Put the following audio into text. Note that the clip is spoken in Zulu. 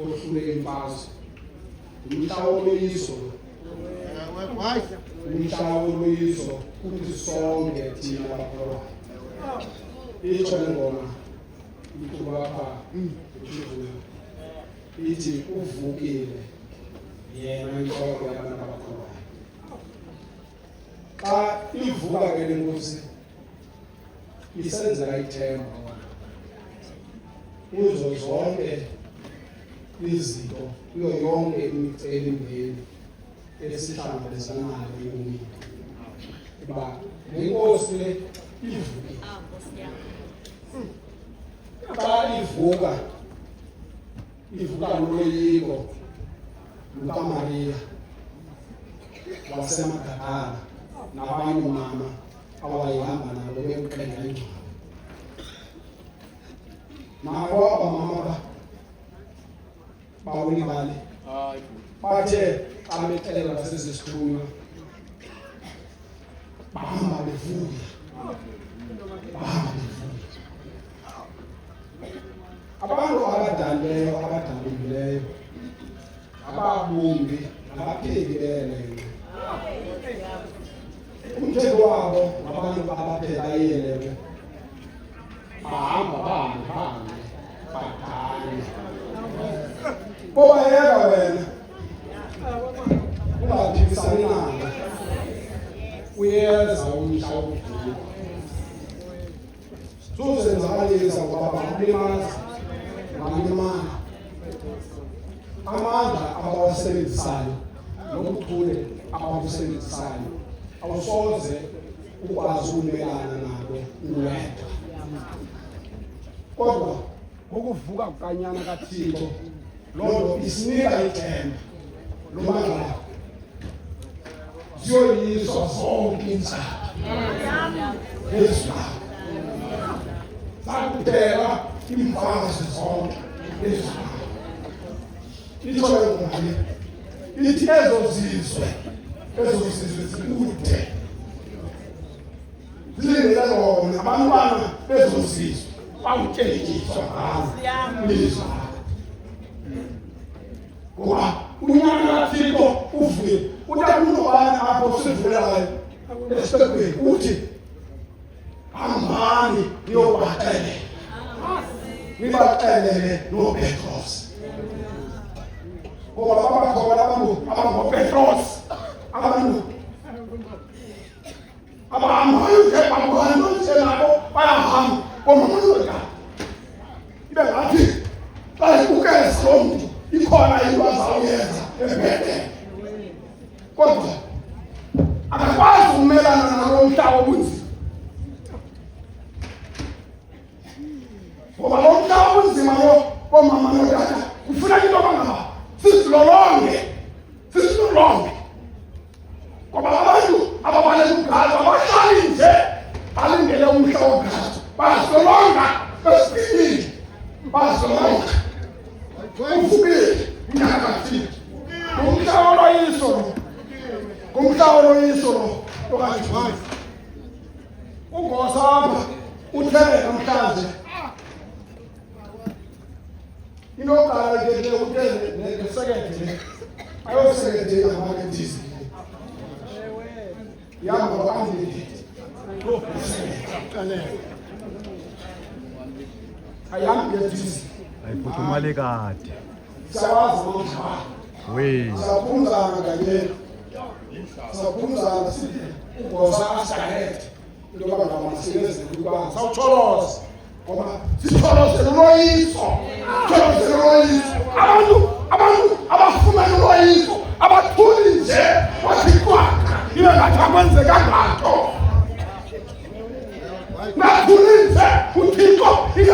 ohlule imfazwe. Umhla woloyiso. Umhla woloyiso kuthi sonke thina bakholwayo. Itsho le ngoma icuba apha ithi uvukile yena inhloko yabantu abakholwayo. Xa ivuka ke le nkosi isenzela ithemba kuzo zonke izinto, kuyo yonke imicelimngeni esihlangabezana nayo ebomini. Kuba le nkosi le ivukile. Xa ivuka noloyiko lukaMariya waseMagdala nabanye mama awayehamba nabo bemxelela ingcwaba. Nabo abamama bawulibali bathe xa bexelela sezisithunywa bahamba bevuya. Abantu abadalileyo, abadabukileyo, ababumbi, abapheki belenqe. Umthetho wabo ngabantu abapheka iyelele. Bahamba badane. Bobayeka wena ungaphikisani nabo. Uyeza umhla wokuvuka. Suzenzakalisa ngoba bakulimaza. Amandla abawasebenzisayo nobuchule ababusebenzisayo awusoze ukwazi ukumelana nabo uwedwa. Kodwa ukuvuka kukanyana kaThixo loo nto isinika ithemba lomandla ziyoyiswa zonke inzala nezizathu zakuphela imfazwe zonke nezizathu. Itsho le ngoma ithi ezo zizwe zikude zilindele lona abantwana bezo zizwe bawutyetyiswa ngalo lizwa. Ngoba unyaka kaThixo uvile utakunobani apho sivulelayo esiqekweni uthi hambani niyobaxelela nibaxelele noPetros. Ngoba babakhona abantu abangoPetros, abantu abahambayo nje babuhamba nje nabo bayahamba bomamanoda. Ibe ngathi xa ikukeza lo mntu ikhona into azawuyenza ebhede. Kodwa akakwazi ukumelana nalo mhla wobunzima. Ngoba lo mhla wobunzima lo bomama notata kufuna into bangaba sizilolonge. Ngoba abantu ababaleka ugazi abahlali nje balindele umhla wogazi. Bazilolonga besipilile. Bazilolonga. Uvukile unyaka kaThixo. Ngumhla woloyiso lo okaJohane. Ungosa apha uthele namhlanje. Inokala ke uthele nesekende ayosekende amaketisi. Yamba kwandile. Ayambi ngetizi. Ayiphuthumale kade. Siyawazi manje. Saphumzana kanye. Saphumzana sithi ugosa ashahethe. Into ngabamasebenzele ukuba sawutholoza. Ngoba sitholoze uloyiso. Abantu abafumana uloyiso abathuli nje wathixwaka. Ibe ngathi akwenzeka nganto. Nathuli nje uThixo ibe